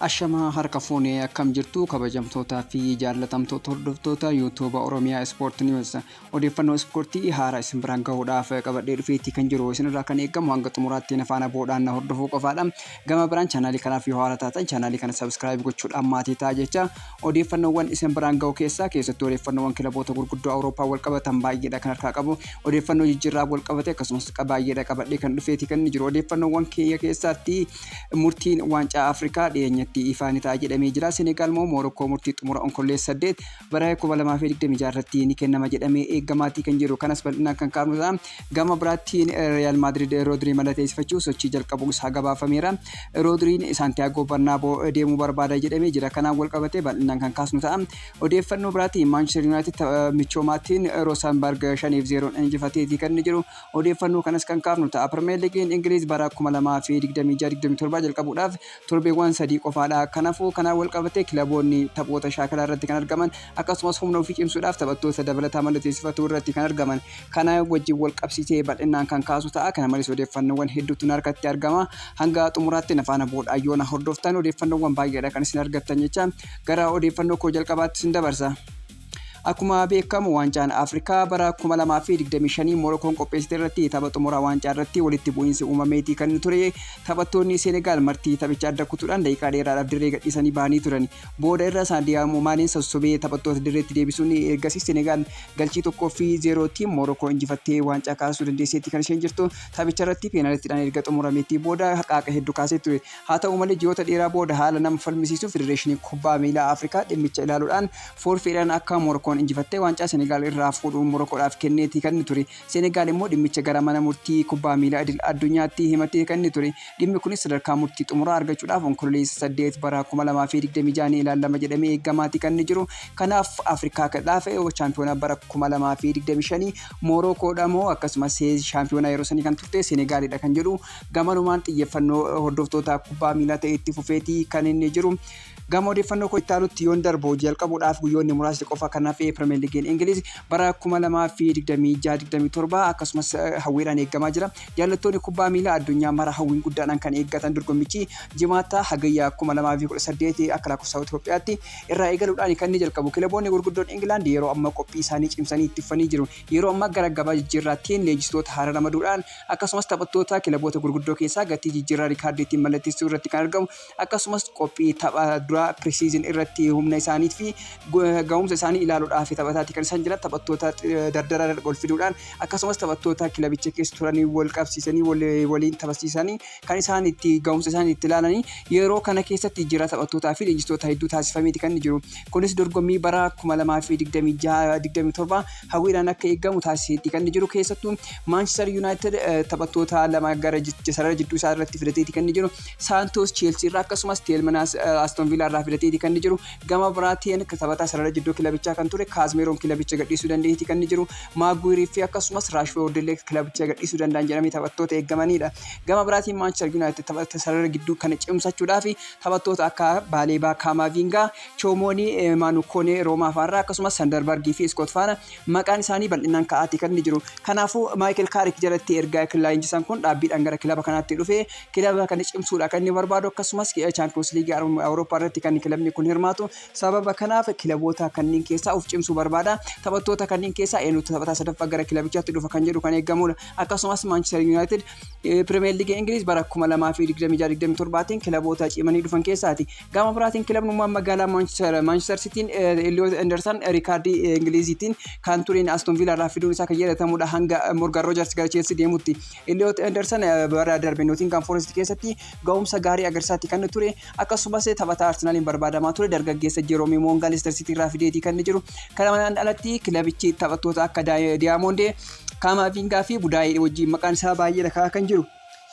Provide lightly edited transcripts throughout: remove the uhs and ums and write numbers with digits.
Ashama harka fuunee akkam jirtu kabajamtootaa fi jaallatamtoota hordoftoota YouTube Oromiyaa Sport News odeeffannoo ispoortii haaraa isin biraan gahuudhaaf qabadhee dhufeetti kan jiru isinirraa kan eegamu hanga xumuraatti nafaana boodaan na hordofuu qofaadha. Gama biraan chaanaalii kanaaf yoo haaraa taatan chaanaalii kana subscribe gochuudhaan maatii ta'a jecha odeeffannoowwan isin biraan gahu keessattuu odeeffannoowwan kilaboota gurguddoo Awurooppaa wal qabatan baay'eedha kan harkaa qabu. Odeeffannoo jijjiirraa wal qabate akkasumas baay'eedha qabadhee kan dhufeetti kan jiru. Odeeffannoowwan kiyya keessatti murtiin waancaa Afrikaa dhiyeenya ifaan ta'a jedhamee jira. Senegaal moo Morokoo murtii xumura onkolleessa 8 bara 2026 irratti ni kennama jedhamee eegamaatii kan jiru. Kanas bal'inaan kan kaafnu ta'a. Gama biraattiin Real Madrid Rodri malateessifachuuf sochii jalqabuun isaa gabaafameera. Rodriin Santiago Bernabeu deemuu barbaada jedhamee jira. Kanaan wal qabatee bal'inaan kan kaasnu ta'a. Odeeffannoo biraatiin Manchester United michoomaatiin Rosenborg 5-0 injifateetii kan jiru. Odeeffannoo kanas kan kaafnu ta'a. Premier League Ingiliz bara 2026-27 jalqabuudhaaf torbeewwan 3 qofa kanaafuu kanaan wal qabatee kilaboonni taphoota shaakalaa irratti kan argaman akkasumas humna ofii cimsuudhaaf taphattoota dabalataa mallatteessifatu irratti kan argaman kana wajjin wal qabsiisee bal'inaan kan kaasu ta'a. Kana malees odeeffannoowwan hedduutu harkatti argama. Hanga xumuraatti nafaana booda ayyoona hordoftan odeeffannoowwan baay'eedha kan isin argattan jecha gara odeeffannoo koo jalqabaatti isin dabarsa. Akkuma beekamu waancaan Afrikaa bara 2025 Morokoon qopheessite irratti tapha xumuraa waancaa irratti walitti bu'iinsi uumameetii kan ture. Taphattoonni Senegaal martii taphicha adda kutuudhaan daqiiqaa dheeraadhaaf dirree gadhiisanii bahanii turan. Booda irra Sadio Maaneen sossobee taphattoota dirreetti deebisuun ergasii Senegaal galchii 1-0 Morokoo injifattee waancaa kaasuu dandeesseetti kan isheen jirtu. Taphicha irratti peenaaltiidhaan erga xumurameetii booda haqaaqa hedduu kaasee ture. Haa ta'u malee ji'oota dheeraa booda haala nama falmisiisuuf Federeeshinii Kubbaa Miilaa Afrikaa dhimmicha ilaaluudhaan forfeedhaan akka Morokoo injifattee waancaa Senegaal irraa fuudhuun Morokoodhaaf kenneetii kan ture. Senegaal immoo dhimmicha gara mana murtii kubbaa miilaa addunyaatti himatee kan ture. Dhimmi kunis sadarkaa murtii xumuraa argachuudhaaf onkolleessa 8 bara 2026 ilaalama jedhamee eegamaatii kan jiru. Kanaaf Afrikaa kadhaaf chaampiyoonaa bara 2025 Morokoodha moo akkasumas chaampiyoonaa yeroo sanii kan turte Senegaalidha kan jedhu gamanumaan xiyyeeffannoo hordoftoota kubbaa miilaa ta'e itti fufeetii kan inni jiru. Gama odeeffannoo koo itti aanutti yoon darbu jalqabuudhaaf guyyoonni muraasni qofa kan hafe Premier League Ingiliz bara 2026-27 akkasumas hawwiidhaan eegamaa jira. Jaallattoonni kubbaa miilaa addunyaa mara hawwiin guddaadhaan kan eeggatan dorgommichi jimaata hagayyaa 2018 akka lakkoofsa Itoophiyaatti irraa eegaluudhaan kan inni jalqabu. Kilaboonni gurguddoon England yeroo amma qophii isaanii cimsanii itti fufanii jiru. Yeroo amma gara gabaa jijjiirraattiin leenjistoota haaraa ramaduudhaan akkasumas taphattoota kilaboota gurguddoo keessaa gatii jijjiirraa riikaardiitiin mallatteessuu irratti kan argamu akkasumas qophii tapha pre-season irratti humna isaanii fi ga'umsa isaanii ilaaluudhaaf taphataatti kan isaan jiran taphattoota dardaraa ol fiduudhaan akkasumas taphattoota kilabicha keessa turanii wal qabsiisanii waliin taphachiisanii kan isaan itti ga'umsa isaanii itti ilaalanii yeroo kana keessatti jira taphattootaa fi leenjistoota hedduu taasifameeti kan jiru. Kunis dorgommii bara 2026-27 hawwiidhaan akka eegamu taasiseetti kan jiru. Keessattuu Manchester United taphattoota lama gara sarara jidduu isaa irratti fidateeti kan jiru. Santos Chelsea irraa akkasumas Tielemans Aston Villa irraa fidateeti kan jiru. Gama biraatiin taphataa sarara jidduu kilabichaa kan ture Casemiro kilabicha gadhiisuu dandeetti kan jiru. Maguire fi akkasumas Rashford illee kilabicha gadhiisuu danda'an jedhamee taphattoota eegamanidha. Gama biraatiin Manchester United taphataa sarara gidduu kana cimsachuudhaaf taphattoota akka Baleba, Kamavinga, Chomoni, Manu Kone Roomaa fa'aarraa akkasumas Sanderberg fi Scott faana maqaan isaanii bal'inaan ka'aati kan jiru. Kanaafuu Michael Carrick jalatti ergaa leenjisaan kun dhaabbiidhaan gara kilaba kanaatti dhufe kilaba kana cimsuudha kan inni barbaadu akkasumas Champions League Awurooppaa irratti kan kilabni kun hirmaatu. Sababa kanaaf kilaboota kanneen keessaa of cimsuu barbaada. Taphattoota kanneen keessaa eenyutu taphataa sadaffaa gara kilabichaatti dhufa kan jedhu kan eegamudha. Akkasumas Manchester United Premier League Ingiliz bara 2026-27 kilaboota cimanii dhufan keessaati. Gama biraatiin kilabnummaan magaalaa Manchester Cityin Elliot Anderson riikaardii Ingiliziitiin kan tureen Aston Villa irraa fiduun isaa kan yaadatamudha hanga Morgan Rogers gara Chelsea deemutti. Elliot Anderson bara darbe Nottingham Forest keessatti ga'umsa gaarii agarsiisaatti kan ture. Akkasumas taphataa Arsenaliin barbaadamaa ture dargaggeessa Jerome Monga Leicester City irraa fideetii kan jiru. Kanaan alatti kilabichi taphattoota akka Diamond, Kamavinga fi Budaayee wajjin maqaan isaa baay'ee dhakaa kan jiru.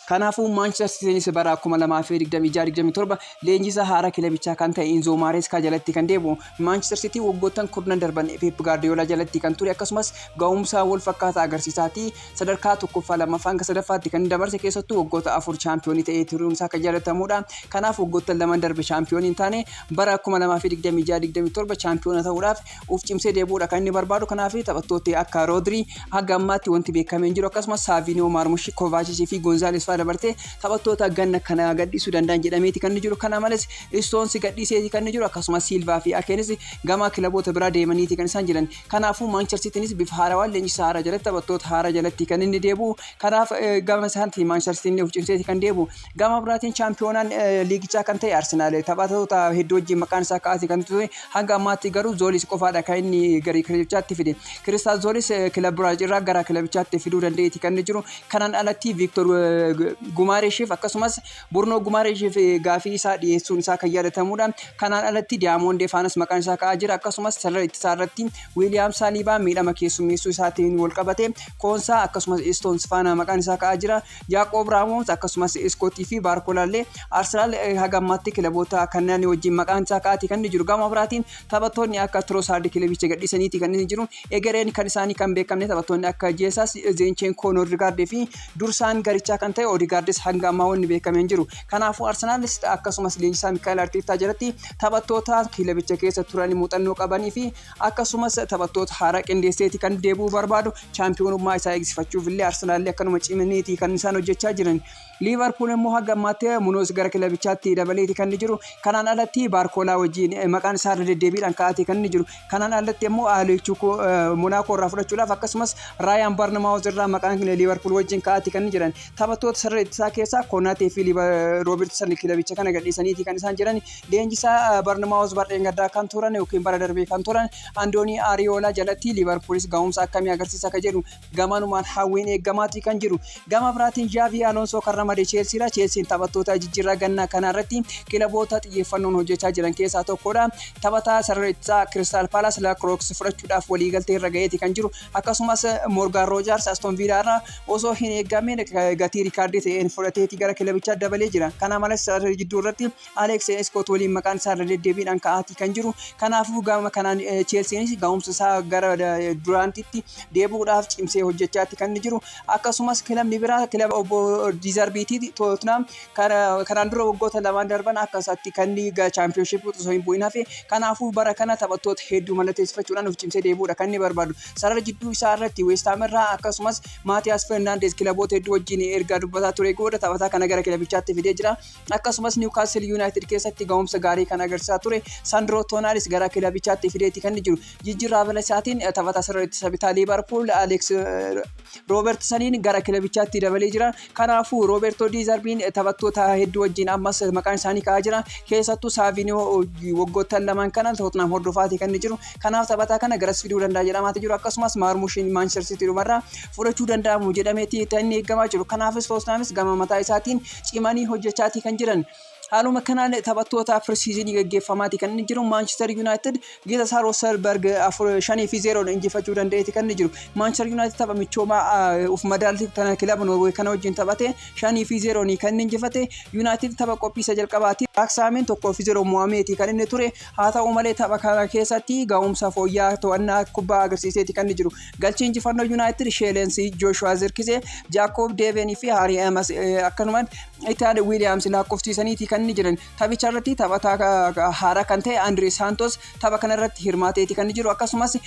Kanaafuu Manchester City bara 2026-27 leenjisaa haaraa kilabichaa kan ta'e Enzo Maresca jalatti kan deebi'u. Manchester City waggoottan kurnan darban Pep Guardiola jalatti kan ture akkasumas ga'umsa wal fakkaataa agarsiisaati sadarkaa tokkoffaa lammaffaa hanga sadaffaatti kan dabarse keessattuu waggoota 4 chaampiyoonii ta'ee turuun isaa kan jaalatamudha. Kanaaf waggoottan lamaan darbe chaampiyoonii hin taane bara 2026-27 chaampiyoona ta'uudhaaf uf cimsee deebi'uudha kan inni barbaadu. Kanaaf taphattooti akka Rodri haga ammaatti wanti beekamee hin jiru akkasumas Savinio, Marmush, Kovacic fi Gonzalez fa'aa dabartee taphattoota ganna kana gadhiisuu danda'an jedhameeti kan jiru. Kana malees Stones gadhiiseeti kan jiru akkasumas Silva fi Akenis gama kilaboota biraa deemaniiti kan isaan jiran. Kanaafuu Manchester Citynis bifa haarawaan leenjisaa haaraa jalatti taphattoota haaraa jalatti kan inni deebi'u. Kanaaf gama isaatti Manchester City uf cimseeti kan deebi'u. Gama biraatiin chaampiyoonaan liigichaa kan ta'e Arsenal taphattoota hedduu wajjin maqaan isaa kaa'ate kan ture. Hanga ammaatti garuu Zolis qofaadha kan inni gara kilabichaatti fide. Kristal Zolis kilaba irraa gara kilabichaatti fiduu dandeetti kan jiru. Kanaan alatti Victor Gumareshiif akkasumas Bruno Gumareshiif gaafii isaa dhiyeessuun isaa kan yaadatamudha. Kanaan alatti Diamond Faanas maqaan isaa ka'aa jira akkasumas sarara ittisaa irratti William Saliba miidhama keessummeessuu isaatiin wal qabate Konsa akkasumas Stones faana maqaan isaa ka'aa jira. Jacob Ramos akkasumas Scotty fi Barcolallee Arsenal haga ammaatti kilaboota kanneen wajjin maqaan isaa ka'aati kan jiru. Gama biraatiin taphattoonni akka Trossard kilabicha gadhiisaniiti kan jiru. Egereen kan isaanii kan beekamne taphattoonni akka Jesus, Zinchenko, Odegaard fi dursaan garichaa kan ta'e Odegaardis hanga ammaa wanni beekamee hin jiru. Kanaafuu Arsenalis akkasumas leenjisaa Mikel Arteta jalatti taphattoota kilabicha keessa turan muuxannoo qabanii fi akkasumas taphattoota haaraa qindeesseeti kan deebi'uu barbaadu. Chaampiyoonummaa isaa eegsifachuuf illee Arsenal akkanuma cimaniiti kan isaan hojjechaa jiran. Liverpool immoo haga ammaatti Munoz gara kilabichaatti dabaleeti kan jiru. Kanaan alatti Barcola wajjin maqaan isaa irra deddeebiidhaan ka'aati kan jiru. Kanaan alatti immoo Alechouko Monaco irraa fudhachuudhaaf akkasumas Ryan Barnamaus irraa maqaan Liverpool wajjin ka'aati kan jiran. Taphattoota sarara ittisaa keessaa Konate fi Robertson kilabicha kana gadhiisaniiti kan isaan jiran. Leenjisaa Barnamaus bardeen gaddaa kan turan yookiin bara darbee kan turan Andoni Ariola jalatti Liverpoolis ga'umsa akkamii agarsiisa kan jedhu gamanumaan hawwiin eeggamaati kan jiru. Gama biraatiin Xavi Alonso kan ramadee Chelseadha. Chelsean taphattoota jijjiirraa gannaa kanarratti kilaboota xiyyeeffannoon hojjechaa jiran keessaa tokkodha. Taphataa sarara ittisaa Crystal Palace Lacroix fudhachuudhaaf waliigaltee irra ga'eeti kan jiru. Akkasumas Morgan Rogers Aston Villa irraa osoo hin eeggamne gatii riikaardii ta'een fudhateeti gara kilabichaa dabalee jira. Kana malees sarara jidduu irratti Alex Scott waliin maqaan isaa irra deddeebiidhaan ka'aati kan jiru. Kanaafuu gama kanaan Chelseanis ga'umsa isaa gara duraantitti deebi'uudhaaf cimsee hojjechaati kan jiru. Akkasumas kilabni biraa kilaba obbo Dizarbiiti Tottenham kanaan dura waggoota lamaan darban akkasatti kan liiga chaampiyoonshiipii osoo hin bu'in hafe. Kanaafuu bara kana taphattoota hedduu mallatteessifachuudhaan uf cimsee deebi'uudha kan inni barbaadu. Sarara jidduu isaa irratti West Ham irraa akkasumas Maatiyaas Fernandes kilaboota hedduu wajjin ergaa dubbataa ture gooda taphataa kana gara kilabichaatti fidee jira. Akkasumas Newcastle United keessatti ga'umsa gaarii kan agarsiisaa ture Sandro Tonaalis gara kilabichaatti fideeti kan jiru. Jijjiirraa balasaatiin taphataa sarara ittisa bitaa Liverpool Alex Robertsoniin gara kilabichaatti dabalee jira. Kanaafuu Roberto Di Zerbiin taphattoota hedduu wajjin ammas maqaan isaanii ka'aa jira. Keessattuu Savinio waggoottan lamaan kana Tottenham hordofaati kan jiru. Kanaaf taphataa kana garas fiduu danda'a jedhamaati jiru. Akkasumas Marmushin Manchester City dhumarraa fudhachuu danda'amu jedhameeti inni eeggamaa jiru. Kanaafis Tottenhamis gama mataa isaatiin cimanii hojjechaati kan jiran. Haaluma kanaan taphattoota pre-seasonii gaggeeffamaati kan jiru. Manchester United Gita Sarosberg 5-0 injifachuu danda'eeti kan jiru. Manchester United tapha michoomaa uf madaalti kana kilaba Norway kana wajjin taphate 5-0 kan injifate. United tapha qophii isa jalqabaati Aksaamiin 1-0 mo'ameeti kan inni ture. Haa ta'u malee tapha kana keessatti ga'umsa fooyya'aa to'annaa kubbaa agarsiiseeti kan jiru. Galchi injifannoo United Sheelensi Joshua Zirkise, Jacob Deveni fi Harry Amos akkanumaan Ethan Williams lakkoofsiisaniiti kan jiran. Taphicha irratti taphataa haaraa kan ta'e Andre Santos tapha kana irratti hirmaateeti kan jiru. Akkasumas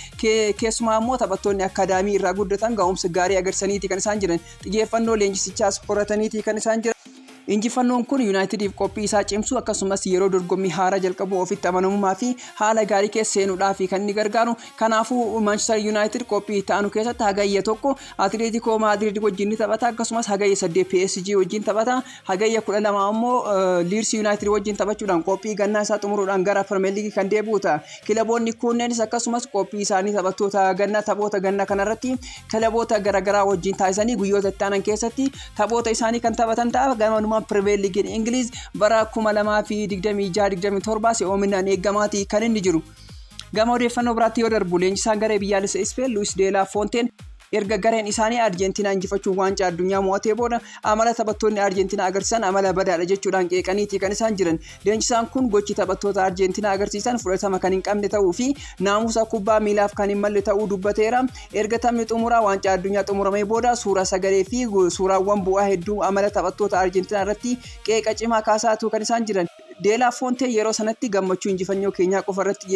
keessumaa immoo taphattoonni akaadaamii irraa guddatan ga'umsa gaarii agarsiisaniiti kan isaan jiran. Xiyyeeffannoo leenjisichaas horataniiti kan isaan jiran. Injifannoon kun Unitediif qophii isaa cimsu akkasumas yeroo dorgommii haaraa jalqabu ofitti amanamummaa fi haala gaarii keessa seenuudhaaf kan inni gargaaru. Kanaafuu Manchester United qophii itti aanu keessatti hagayya tokko Atletico Madrid wajjin taphata akkasumas hagayya 8 PSG wajjin taphata. Hagayya 12 ammoo Leeds United wajjin taphachuudhaan qophii gannaa isaa xumuruudhaan gara Premier League kan deebi'u ta'a. Kilaboonni kunneenis akkasumas qophii isaanii taphattoota gannaa taphoota gannaa kanarratti kilaboota garaagaraa wajjin taasisanii guyyoota itti aanan keessatti taphoota isaanii kan taphatan ta'a. Gamanuma Premier League English bara 2026-27 se'oominaan eeggamaati kan inni jiru. Gama odeeffannoo biraatti yoo darbu leenjisaan garee biyyaalessa Spain Luis de la Fontaine erga gareen isaanii Arjentiinaa injifachuun waancaa addunyaa mo'atee booda amala taphattoonni Arjentiinaa agarsiisan amala badaadha jechuudhaan qeeqaniiti kan isaan jiran. Leenjisaan kun gochi taphattoota Arjentiinaa agarsiisan fudhatama kan hin qabne ta'uu fi naamusa kubbaa miilaaf kan hin malle ta'uu dubbateera. Erga taphni xumuraa waancaa addunyaa xumuramee booda suura sagalee fi suuraawwan bu'aa hedduu amala taphattoota Arjentiinaa irratti qeeqa cimaa kaasaatu kan isaan jiran. De La Fonte yeroo sanatti gammachuu injifannoo keenyaa qofa irratti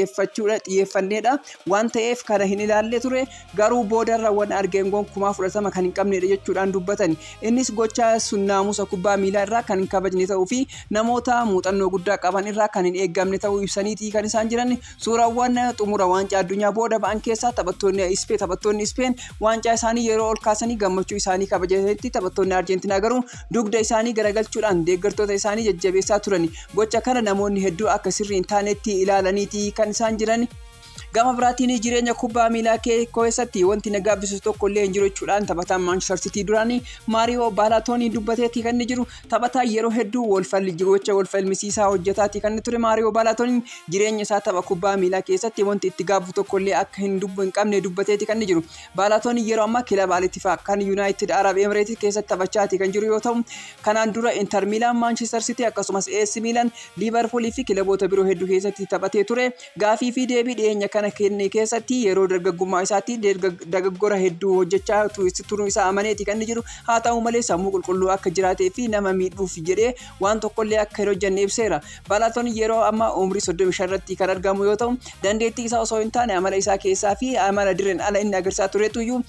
xiyyeeffanneedha waan ta'eef kana hin ilaalle ture garuu boodarra waan argeen gonkumaa fudhatama kan hin qabnedha jechuudhaan dubbatan. Innis gocha sun naamusa kubbaa miilaa irraa kan hin kabajne ta'uu fi namoota muuxannoo guddaa qaban irraa kan hin eeggamne ta'uu ibsaniiti kan isaan jiran. Suuraawwan xumura waancaa addunyaa booda ba'an keessaa taphattoonni Ispeen waancaa isaanii yeroo ol kaasanii gammachuu isaanii kabajanitti taphattoonni Arjentiinaa garuu dugda isaanii garagalchuudhaan deeggartoota isaanii jajjabeessaa turan. Kana namoonni hedduu akka sirrii hin taanetti ilaalaniiti kan isaan jiran. Gama biraatiin jireenya kubbaa miilaa keessatti wanti na gaabbisu tokko illee hin jiru jechuudhaan taphataan Manchester City duraanii Mario Balotelli dubbateeti kan inni jiru. Taphataa yeroo hedduu gocha wal falmisiisaa hojjetaati kan inni ture Mario Balotelli jireenya isaa tapha kubbaa miilaa keessatti wanti itti gaabbu tokko illee akka hin qabne dubbateeti kan inni jiru. Balotelli yeroo ammaa kilaba Al-Ittifaq kan United Arab Emirates keessatti taphachaati kan jiru yoo ta'u kanaan dura Inter Milan, Manchester City akkasumas AS Milan, Liverpool fi kilaboota biroo hedduu keessatti taphatee ture. Gaafii fi deebii dhiyeenya kana kenne keessatti yeroo dargaggummaa isaatti dogoggora hedduu hojjechaa turuu isaa amaneeti kan inni jiru. Haa ta'u malee sammuu qulqulluu akka jiraatee fi nama miidhuuf jedhee waan tokkollee akka hin hojjenne ibseera. Balotelli yeroo ammaa umrii 35 irratti kan argamu yoo ta'u dandeettii isaa osoo hin taane amala isaa keessaa fi amala dirreen ala inni agarsiisaa turetuyyuu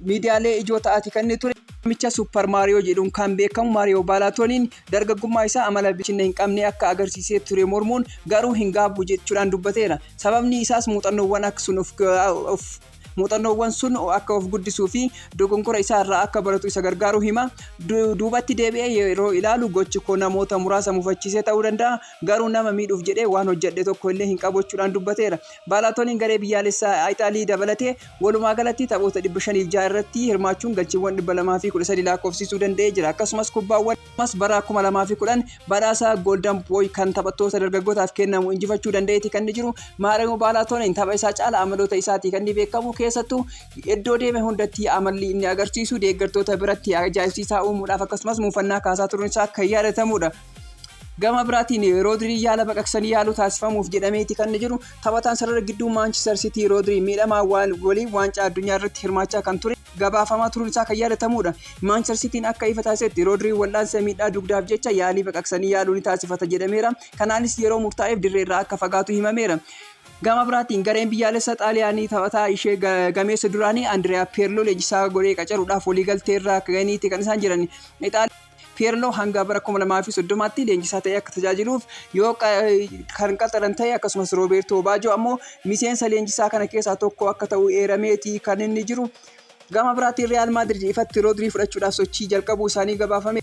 miidiyaalee ijoo ta'aati kan inni ture. Namicha Super Mario jedhuun kan beekamu Mario Balotelliin dargaggummaa isaa amala bilchina hin qabne akka agarsiisee ture mormuun garuu hin gaabbu jechuudhaan dubbateera. Sababni isaas muuxannoowwan sun akka of guddisuu fi dogongora isaa irraa akka baratu isa gargaaru hima. Duubatti deebi'ee yeroo ilaalu gochi koo namoota muraasa mufachiisee ta'uu danda'a garuu nama miidhuuf jedhee waan hojjedhe tokko illee hin qabu jechuudhaan dubbateera. Balotelliin garee biyyaalessaa Itaalii dabalatee walumaa galatti taphoota 506 irratti hirmaachuun galchiiwwan 213 lakkoofsisuu danda'ee jira. Akkasumas kubbaawwan bara 2010 badhaasa Golden Boy kan taphattoota dargaggootaaf kennamu injifachuu danda'eeti kan inni jiru. Mario Balotelliin tapha isaa caala amaloota isaatii kan inni beekamu keessattuu iddoo deeme hundatti amalli inni agarsiisu deeggartoota biratti ajaa'ibsiisaa uumuudhaaf akkasumas muufannaa kaasaa turuun isaa akka yaadatamudha. Gama biraatiin Rodri yaala baqaqsanii yaaluu taasifamuuf jedhameeti kan jiru. Taphataan sarara gidduu Manchester City Rodri miidhamaa waliin waancaa addunyaa irratti hirmaachaa kan ture gabaafamaa turuun isaa kan yaadatamudha. Manchester Cityin akka ifa taasisetti Rodri wal'aansa miidhaa dugdaaf jecha yaalii baqaqsanii yaaluu ni taasifata jedhameera. Kanaanis yeroo murtaa'eef dirreerraa akka fagaatu himameera. Gama biraatiin gareen biyyaalessa Xaaliyaanii taphataa ishee gameessa duraanii Andrea Pirlo leenjisaa godhee qacaruudhaaf waliigaltee irra ganiiti kan isaan jiran. Pirlo hanga bara 2030tti leenjisaa ta'ee akka tajaajiluuf yoo kan qaxaran ta'e akkasumas Roberto Baggio ammoo miseensa leenjisaa kana keessaa tokko akka ta'u eerameeti kan inni jiru. Gama biraatiin Real Madrid ifatti Rodri fudhachuudhaaf sochii jalqabuu isaanii gabaafame.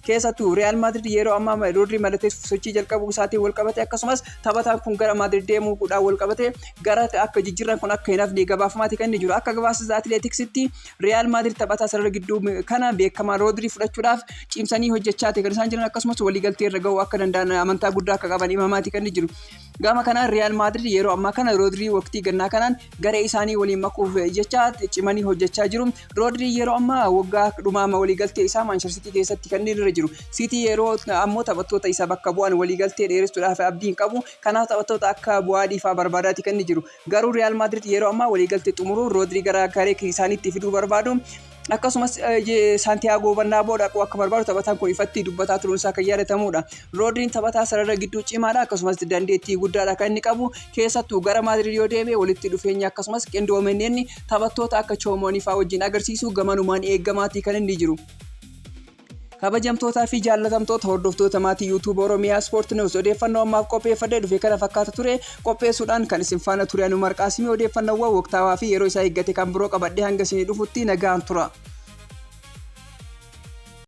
Keessattuu Real Madrid yeroo ammaa Rodri malatee sochii jalqabuu isaatiin wal qabate akkasumas taphataan kun gara Madrid deemuudhaan wal qabate gara akka jijjiirran kun akka hin hafne gabaafamaati kan inni jiru. Akka gabaasa Athletics'tti Real Madrid taphataa sarara gidduu kana beekamaa Rodri fudhachuudhaaf cimsanii hojjechaati kan isaan jiran akkasumas waliigaltee irra gahuu akka danda'an amantaa guddaa akka qaban himamaati kan inni jiru. Gama kanaan Real Madrid yeroo ammaa kana Rodri waqtii gannaa kanaan garee isaanii waliin makuuf jecha cimanii hojjechaa jiru. Rodri yeroo ammaa waggaa dhumaa waliigaltee isaa Manchester City keessatti kan inni jiru. City yeroo ammoo taphattoota isa bakka bu'an waliigaltee dheeressuudhaaf abdii hin qabu. Kanaaf taphattoota akka bu'aa dhiifaa barbaadaati kan inni jiru. Garuu Real Madrid yeroo ammaa waliigaltee xumuruu Rodri gara garee isaaniitti fiduu barbaadu. Akkasumas Santiago Bernabéu dhaquu akka barbaadu taphataan kun ifatti dubbataa turuun isaa kan yaadatamudha. Rodriin taphataa sarara gidduu cimaadha akkasumas dandeettii guddaadha kan inni qabu. Keessattuu gara Madrid yoo deeme walitti dhufeenya akkasumas qindoomina taphattoota akka Chouameni fa'aa wajjin agarsiisu gamanumaan eeggamaati kan inni jiru. Kabajamtootaa fi jaallatamtoota hordoftoota maatii YouTube Oromiyaa Sport News odeeffannoo ammaaf qopheeffadhee dhufe kana fakkaata ture qopheessuudhaan kan isin faana ture anu Marqaasimii odeeffannoowwan waqtaawaa fi yeroo isaa eeggate kan biroo qabadhee hanga isin dhufutti nagaan tura.